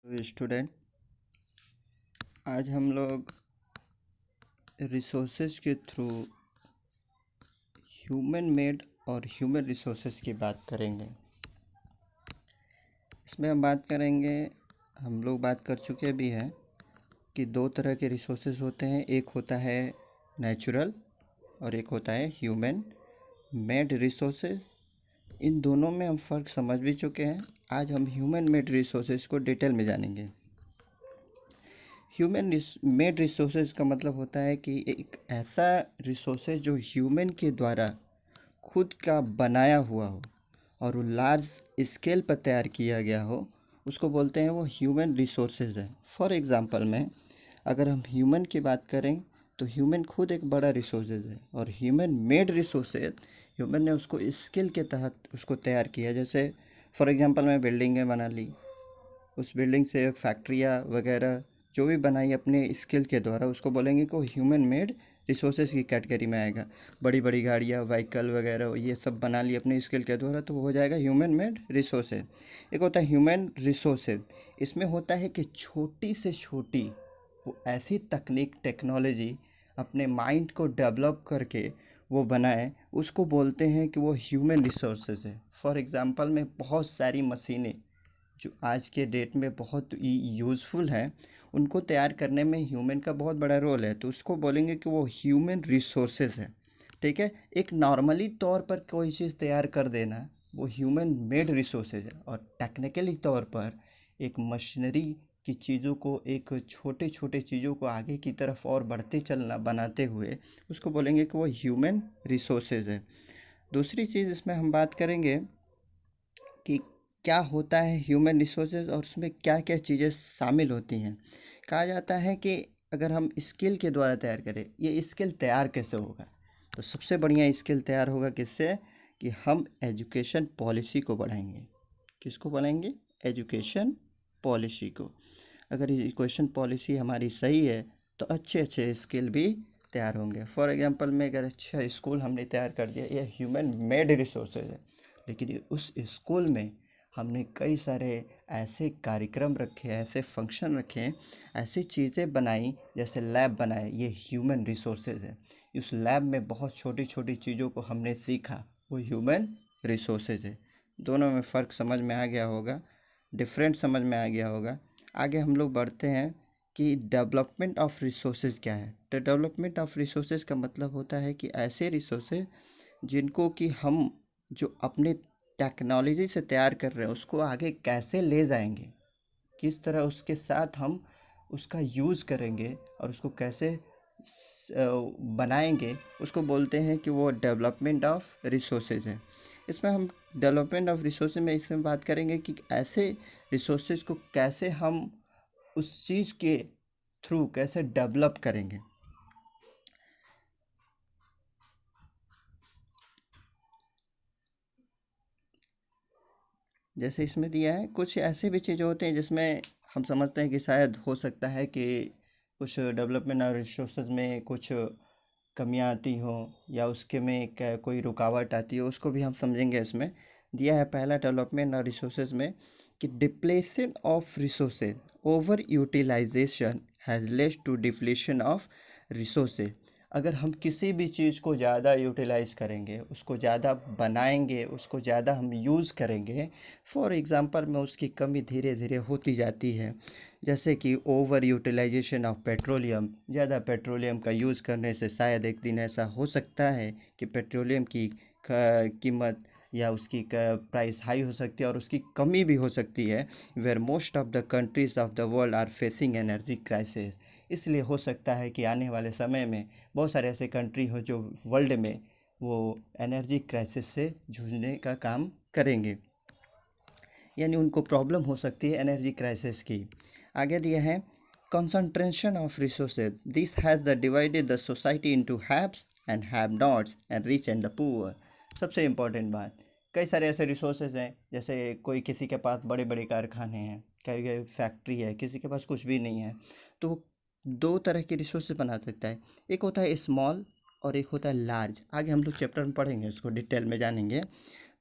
तो स्टूडेंट, आज हम लोग रिसोर्सेज के थ्रू ह्यूमन मेड और ह्यूमन रिसोर्सेज की बात करेंगे। इसमें हम बात करेंगे, हम लोग बात कर चुके भी हैं कि दो तरह के रिसोर्सेज होते हैं। एक होता है नेचुरल और एक होता है ह्यूमन मेड रिसोर्सेज। इन दोनों में हम फ़र्क समझ भी चुके हैं। आज हम ह्यूमन मेड रिसोर्सेज को डिटेल में जानेंगे। ह्यूमन मेड रिसोर्सेज का मतलब होता है कि एक ऐसा रिसोर्सेज जो ह्यूमन के द्वारा खुद का बनाया हुआ हो और वो लार्ज स्केल पर तैयार किया गया हो, उसको बोलते हैं वो ह्यूमन रिसोर्सेज है। फॉर एग्ज़ाम्पल में अगर हम ह्यूमन की बात करें तो ह्यूमन खुद एक बड़ा रिसोर्सेज है, और ह्यूमन मेड रिसोर्सेज ह्यूमन ने उसको स्किल के तहत उसको तैयार किया। जैसे फॉर एग्ज़ाम्पल मैं बिल्डिंगें बना ली, उस बिल्डिंग से फैक्ट्रियाँ वगैरह जो भी बनाई अपने स्किल के द्वारा, उसको बोलेंगे कि वो ह्यूमन मेड रिसोर्सेज की कैटेगरी में आएगा। बड़ी बड़ी गाड़ियाँ, व्हीकल वगैरह ये सब बना ली अपने स्किल के द्वारा, तो वो हो जाएगा ह्यूमन मेड रिसोर्सेज। एक होता है ह्यूमन रिसोर्सेज, इसमें होता है कि छोटी से छोटी वो ऐसी तकनीक टेक्नोलॉजी अपने माइंड को डेवलप करके वो बनाए, उसको बोलते हैं कि वो ह्यूमन रिसोर्सेज है। फॉर एग्ज़ाम्पल में बहुत सारी मशीनें जो आज के डेट में बहुत यूज़फुल है, उनको तैयार करने में ह्यूमन का बहुत बड़ा रोल है, तो उसको बोलेंगे कि वो ह्यूमन रिसोर्सेज है। ठीक है, एक नॉर्मली तौर पर कोई चीज़ तैयार कर देना वो ह्यूमन मेड रिसोर्सेज है, और टेक्निकली तौर पर एक मशीनरी की चीज़ों को, एक छोटे छोटे चीज़ों को आगे की तरफ और बढ़ते चलना बनाते हुए, उसको बोलेंगे कि वो ह्यूमन रिसोर्सेज है। दूसरी चीज़ इसमें हम बात करेंगे कि क्या होता है ह्यूमन रिसोर्सेज और उसमें क्या क्या चीज़ें शामिल होती हैं। कहा जाता है कि अगर हम स्किल के द्वारा तैयार करें, ये स्किल तैयार कैसे होगा, तो सबसे बढ़िया स्किल तैयार होगा किससे, कि हम एजुकेशन पॉलिसी को बढ़ाएंगे। किसको बढ़ाएंगे? एजुकेशन पॉलिसी को। अगर एजुकेशन पॉलिसी हमारी सही है तो अच्छे अच्छे स्किल भी तैयार होंगे। फॉर एग्जांपल में अगर अच्छा स्कूल हमने तैयार कर दिया, ये ह्यूमन मेड रिसोर्सेज है, लेकिन उस स्कूल में हमने कई सारे ऐसे कार्यक्रम रखे, ऐसे फंक्शन रखे, ऐसी चीज़ें बनाई, जैसे लैब बनाए, ये ह्यूमन रिसोर्सेज है। उस लैब में बहुत छोटी छोटी चीज़ों को हमने सीखा, वो ह्यूमन रिसोर्सेज है। दोनों में फ़र्क समझ में आ गया होगा, डिफरेंट समझ में आ गया होगा। आगे हम लोग बढ़ते हैं कि डेवलपमेंट ऑफ रिसोर्सेज क्या है। तो डेवलपमेंट ऑफ रिसोर्सेज का मतलब होता है कि ऐसे रिसोर्सेज जिनको कि हम जो अपने टेक्नोलॉजी से तैयार कर रहे हैं उसको आगे कैसे ले जाएंगे, किस तरह उसके साथ हम उसका यूज़ करेंगे और उसको कैसे बनाएंगे, उसको बोलते हैं कि वो डेवलपमेंट ऑफ रिसोर्सेज है। इसमें हम डेवलपमेंट ऑफ रिसोर्सेज में इसमें बात करेंगे कि ऐसे रिसोर्सेज को कैसे हम उस चीज़ के थ्रू कैसे डेवलप करेंगे। जैसे इसमें दिया है, कुछ ऐसे भी चीज़ें होते हैं जिसमें हम समझते हैं कि शायद हो सकता है कि कुछ डेवलपमेंट और रिसोर्सेज में कुछ कमियां आती हो, या उसके में कोई रुकावट आती हो, उसको भी हम समझेंगे। इसमें दिया है पहला डेवलपमेंट और रिसोर्सेज में कि depletion of resources, over utilization has led to depletion of resources. अगर हम किसी भी चीज़ को ज़्यादा यूटिलाइज़ करेंगे, उसको ज़्यादा बनाएंगे, उसको ज़्यादा हम यूज़ करेंगे, फॉर एग्ज़ाम्पल में उसकी कमी धीरे धीरे होती जाती है। जैसे कि ओवर यूटिलाइजेशन ऑफ पेट्रोलियम, ज़्यादा पेट्रोलियम का यूज़ करने से शायद एक दिन ऐसा हो सकता है कि पेट्रोलियम की कीमत या उसकी प्राइस हाई हो सकती है, और उसकी कमी भी हो सकती है। Where most of the countries of the world are facing energy crisis. इसलिए हो सकता है कि आने वाले समय में बहुत सारे ऐसे कंट्री हो जो वर्ल्ड में वो एनर्जी क्राइसिस से जूझने का काम करेंगे, यानी उनको प्रॉब्लम हो सकती है एनर्जी क्राइसिस की। आगे दिया है concentration of resources, this has the divided the society into haves and have nots and rich and the poor. सबसे इम्पोर्टेंट बात, कई सारे ऐसे रिसोर्सेज हैं, जैसे कोई किसी के पास बड़े बड़े कारखाने हैं, कई कई फैक्ट्री है, किसी के पास कुछ भी नहीं है, तो वो दो तरह के रिसोर्सेज बना सकता है। एक होता है स्मॉल और एक होता है लार्ज। आगे हम लोग चैप्टर में पढ़ेंगे, इसको डिटेल में जानेंगे।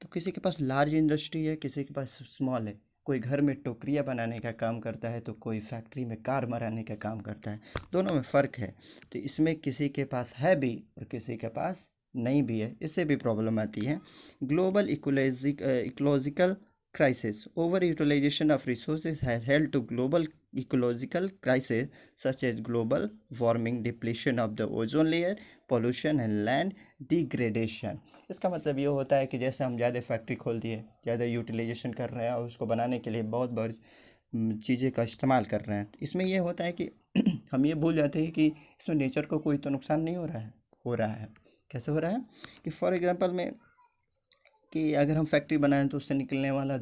तो किसी के पास लार्ज इंडस्ट्री है, किसी के पास स्मॉल है, कोई घर में टोकरियाँ बनाने का काम करता है तो कोई फैक्ट्री में कार बनाने का काम करता है। दोनों में फ़र्क है। तो इसमें किसी के पास है भी और किसी के पास नहीं भी है, इससे भी प्रॉब्लम आती है। Global ecological crisis. Overutilization of resources has held to global ecological crises such as global warming, depletion of the ozone layer, pollution and land degradation. इसका मतलब ये होता है कि जैसे हम ज़्यादा फैक्ट्री खोल दिए, ज़्यादा यूटिलाइजेशन कर रहे हैं और उसको बनाने के लिए बहुत बहुत चीज़ें का इस्तेमाल कर रहे हैं। इसमें ये होता है कि हम ये भूल जाते हैं कि इसमें नेचर को कोई तो नुकसान नहीं हो रहा है। कैसे हो रहा है कि फॉर एग्जांपल में कि अगर हम फैक्ट्री बनाएं तो उससे निकलने वाला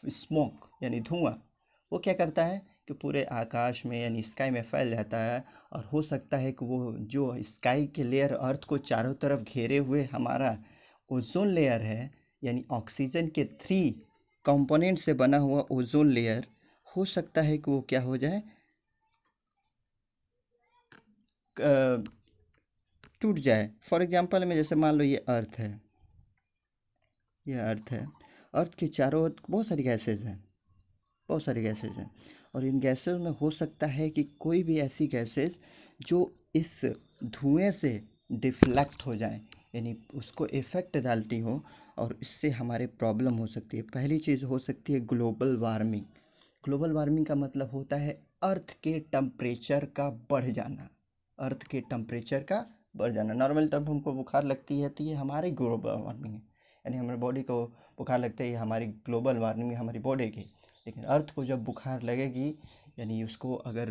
स्मोक यानी धुआं वो क्या करता है कि पूरे आकाश में यानी स्काई में फैल जाता है। और हो सकता है कि वो जो स्काई के लेयर अर्थ को चारों तरफ घेरे हुए हमारा ओजोन लेयर है, यानी ऑक्सीजन के 3 कंपोनेंट से बना हुआ ओजोन लेयर, हो सकता है कि वो क्या हो जाए, टूट जाए। फॉर एग्जांपल में जैसे मान लो ये अर्थ है, ये अर्थ है, अर्थ के चारों ओर बहुत सारी गैसेज हैं, बहुत सारी गैसेज हैं। और इन गैसेज में हो सकता है कि कोई भी ऐसी गैसेज जो इस धुएं से डिफ्लेक्ट हो जाए, यानी उसको इफ़ेक्ट डालती हो और इससे हमारे प्रॉब्लम हो सकती है। पहली चीज़ हो सकती है ग्लोबल वार्मिंग। ग्लोबल वार्मिंग का मतलब होता है अर्थ के टेम्परेचर का बढ़ जाना, अर्थ के टेम्परेचर का बढ़ जाना। नॉर्मल तब हमको बुखार लगती है तो ये हमारी ग्लोबल वार्मिंग है, यानी हमारे बॉडी को बुखार लगता है, ये हमारी ग्लोबल वार्मिंग है हमारी बॉडी की। लेकिन अर्थ को जब बुखार लगेगी, यानी उसको अगर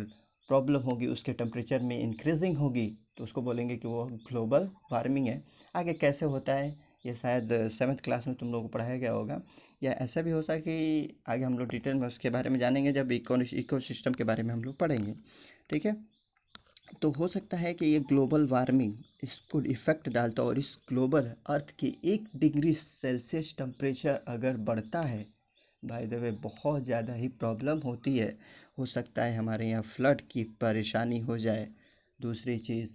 प्रॉब्लम होगी, उसके टेम्परेचर में इंक्रीजिंग होगी, तो उसको बोलेंगे कि वो ग्लोबल वार्मिंग है। आगे कैसे होता है ये शायद 7th क्लास में तुम लोगों को पढ़ाया गया होगा, या ऐसा भी हो सकता है कि आगे हम लोग डिटेल में उसके बारे में जानेंगे जब इकोसिस्टम के बारे में हम लोग पढ़ेंगे। ठीक है, तो हो सकता है कि ये ग्लोबल वार्मिंग इसको इफ़ेक्ट डालता है और इस ग्लोबल अर्थ की 1 डिग्री सेल्सियस टेम्परेचर अगर बढ़ता है, बाय द वे बहुत ज़्यादा ही प्रॉब्लम होती है। हो सकता है हमारे यहाँ फ्लड की परेशानी हो जाए। दूसरी चीज़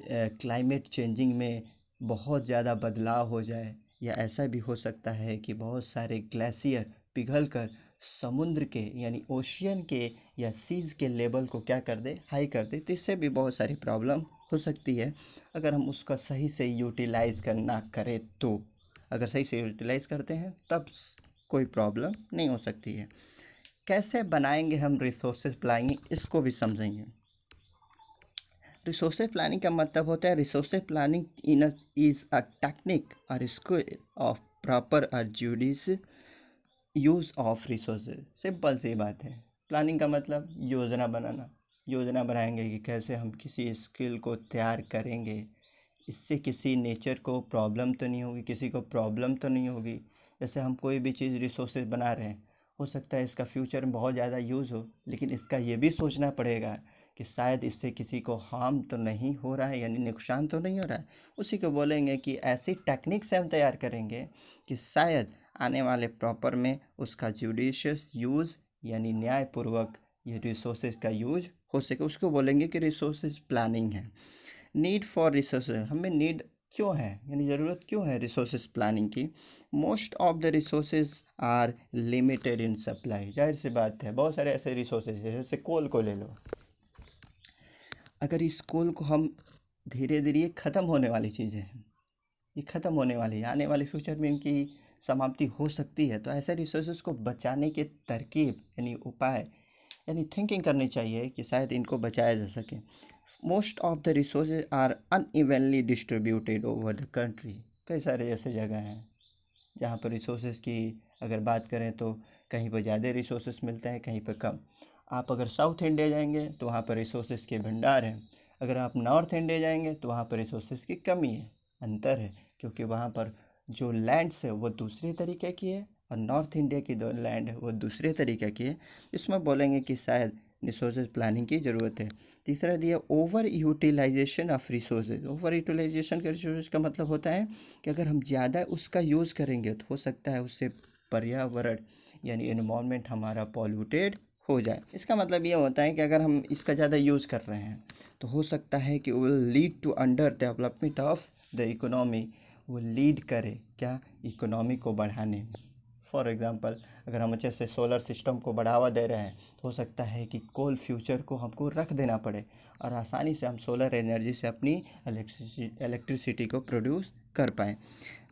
क्लाइमेट चेंजिंग में बहुत ज़्यादा बदलाव हो जाए, या ऐसा भी हो सकता है कि बहुत सारे ग्लेशियर पिघल कर समुद्र के यानी ओशियन के या सीज़ के लेवल को क्या कर दे, हाई कर दे। तो इससे भी बहुत सारी प्रॉब्लम हो सकती है अगर हम उसका सही से यूटिलाइज़ करना करें तो। अगर सही से यूटिलाइज़ करते हैं तब कोई प्रॉब्लम नहीं हो सकती है। कैसे बनाएंगे हम रिसोर्सेज प्लानिंग, इसको भी समझेंगे। रिसोर्सेज प्लानिंग का मतलब होता है resources planning is a technique और स्किल ऑफ प्रॉपर और judicious use of resources. Simple सी बात है, प्लानिंग का मतलब योजना बनाना। योजना बनाएंगे कि कैसे हम किसी स्किल को तैयार करेंगे, इससे किसी नेचर को प्रॉब्लम तो नहीं होगी, किसी को प्रॉब्लम तो नहीं होगी। जैसे हम कोई भी चीज़ रिसोर्सेज बना रहे हैं, हो सकता है इसका फ्यूचर में बहुत ज़्यादा यूज़ हो, लेकिन इसका ये भी सोचना पड़ेगा कि शायद इससे किसी को हार्म तो नहीं हो रहा है, यानी नुकसान तो नहीं हो रहा है। उसी को बोलेंगे कि ऐसी टेक्निक से हम तैयार करेंगे कि शायद आने वाले प्रॉपर में उसका जुडिशियस यूज़ यानी न्यायपूर्वक ये रिसोर्सेज का यूज हो सके, उसको बोलेंगे कि रिसोर्सेज प्लानिंग है। नीड फॉर रिसोर्सेज, हमें नीड क्यों है, यानी ज़रूरत क्यों है रिसोर्सेज प्लानिंग की। Most of the resources are limited in supply. जाहिर सी बात है, बहुत सारे ऐसे रिसोर्सेज हैं, जैसे कोल को ले लो। अगर इस कोल को हम धीरे धीरे, ये ख़त्म होने वाली चीज़ें हैं, ये ख़त्म होने वाली है, आने वाले फ्यूचर में इनकी समाप्ति हो सकती है। तो ऐसे रिसोर्सेज को बचाने के तरकीब यानी उपाय यानी थिंकिंग करनी चाहिए कि शायद इनको बचाया जा सके। Most of the resources are unevenly distributed over the country. कई सारे ऐसे जगह हैं जहाँ पर रिसोर्सेज की अगर बात करें तो कहीं पर ज़्यादा रिसोर्सेज मिलते हैं, कहीं पर कम। आप अगर साउथ इंडिया जाएंगे तो वहाँ पर रिसोर्सेज के भंडार हैं, अगर आप नॉर्थ इंडिया जाएंगे तो वहाँ पर रिसोर्सेज की कमी है, अंतर है। क्योंकि वहाँ पर जो लैंड्स है वो दूसरे तरीके की है और नॉर्थ इंडिया की जो लैंड है वो दूसरे तरीके की है। इसमें बोलेंगे कि शायद रिसोर्सेज प्लानिंग की ज़रूरत है। तीसरा दिया over utilization of resources. Over utilization के रिसोर्सेज का मतलब होता है कि अगर हम ज़्यादा उसका यूज़ करेंगे तो हो सकता है उससे पर्यावरण यानी एनवायरनमेंट हमारा पॉल्यूटेड हो जाए। इसका मतलब ये होता है कि अगर हम इसका ज़्यादा यूज़ कर रहे हैं तो हो सकता है कि will lead to under development of the economy, वो लीड करे क्या, इकोनॉमी को बढ़ाने में। फॉर एग्जांपल अगर हम अच्छे से सोलर सिस्टम को बढ़ावा दे रहे हैं तो हो सकता है कि कोल फ्यूचर को हमको रख देना पड़े और आसानी से हम सोलर एनर्जी से अपनी इलेक्ट्रिसिटी को प्रोड्यूस कर पाएँ।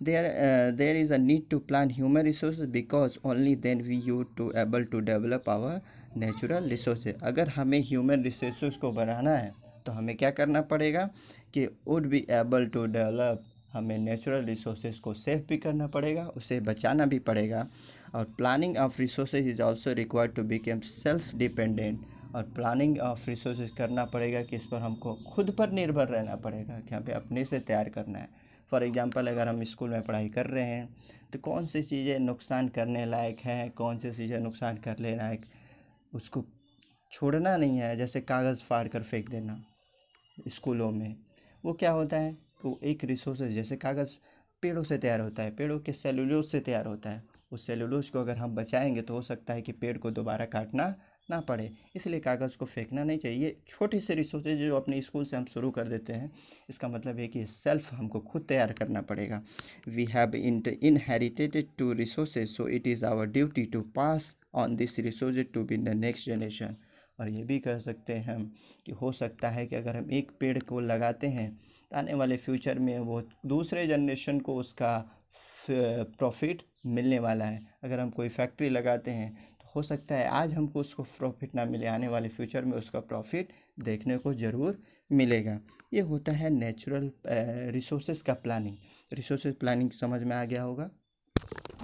There is a need to plan human resources because only then we use to able to develop our natural resources। अगर हमें ह्यूमन रिसोर्सेज को बढ़ाना है तो हमें क्या करना पड़ेगा कि would be able to develop, हमें नेचुरल रिसोर्सेज को सेव भी करना पड़ेगा, उसे बचाना भी पड़ेगा। और planning of resources is also required to become self dependent. और प्लानिंग ऑफ रिसोर्सेज करना पड़ेगा कि इस पर हमको खुद पर निर्भर रहना पड़ेगा कि हमें अपने से तैयार करना है। फॉर एग्जांपल अगर हम स्कूल में पढ़ाई कर रहे हैं तो कौन सी चीज़ें नुकसान करने लायक हैं, कौन सी चीज़ें नुकसान करने लायक, उसको छोड़ना नहीं है। जैसे कागज़ फाड़ कर फेंक देना स्कूलों में, वो क्या होता है, वो एक रिसोर्स है। जैसे कागज़ पेड़ों से तैयार होता है, पेड़ों के सेलुलोज से तैयार होता है। उस सेलुलोज को अगर हम बचाएंगे तो हो सकता है कि पेड़ को दोबारा काटना ना पड़े, इसलिए कागज़ को फेंकना नहीं चाहिए। ये छोटे से रिसोर्सेज जो अपने स्कूल से हम शुरू कर देते हैं, इसका मतलब है कि सेल्फ हमको खुद तैयार करना पड़ेगा। We have inherited to resources so it is our duty to pass on this resources to be the next generation. और ये भी कह सकते हैं हम कि हो सकता है कि अगर हम एक पेड़ को लगाते हैं तो आने वाले फ्यूचर में वो दूसरे जनरेशन को उसका प्रॉफिट मिलने वाला है। अगर हम कोई फैक्ट्री लगाते हैं तो हो सकता है आज हमको उसको प्रॉफिट ना मिले, आने वाले फ्यूचर में उसका प्रॉफिट देखने को ज़रूर मिलेगा। ये होता है नेचुरल रिसोर्सेज का प्लानिंग। रिसोर्सेज प्लानिंग समझ में आ गया होगा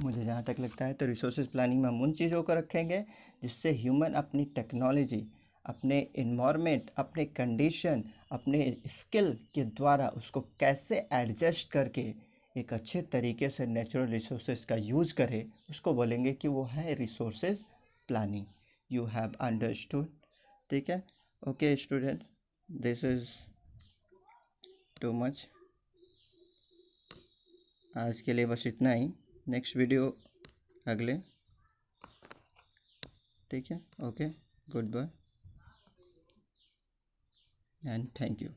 मुझे जहाँ तक लगता है। तो रिसोर्सेज प्लानिंग में हम उन चीज़ों को रखेंगे जिससे ह्यूमन अपनी टेक्नोलॉजी, अपने इन्वायरमेंट, अपने कंडीशन, अपने स्किल के द्वारा उसको कैसे एडजस्ट करके एक अच्छे तरीके से नेचुरल रिसोर्सेज का यूज़ करे, उसको बोलेंगे कि वो है resources planning. You have understood? ठीक है, okay student, this is too much. आज के लिए बस इतना ही। नेक्स्ट वीडियो अगले, ठीक है, okay, goodbye and thank you.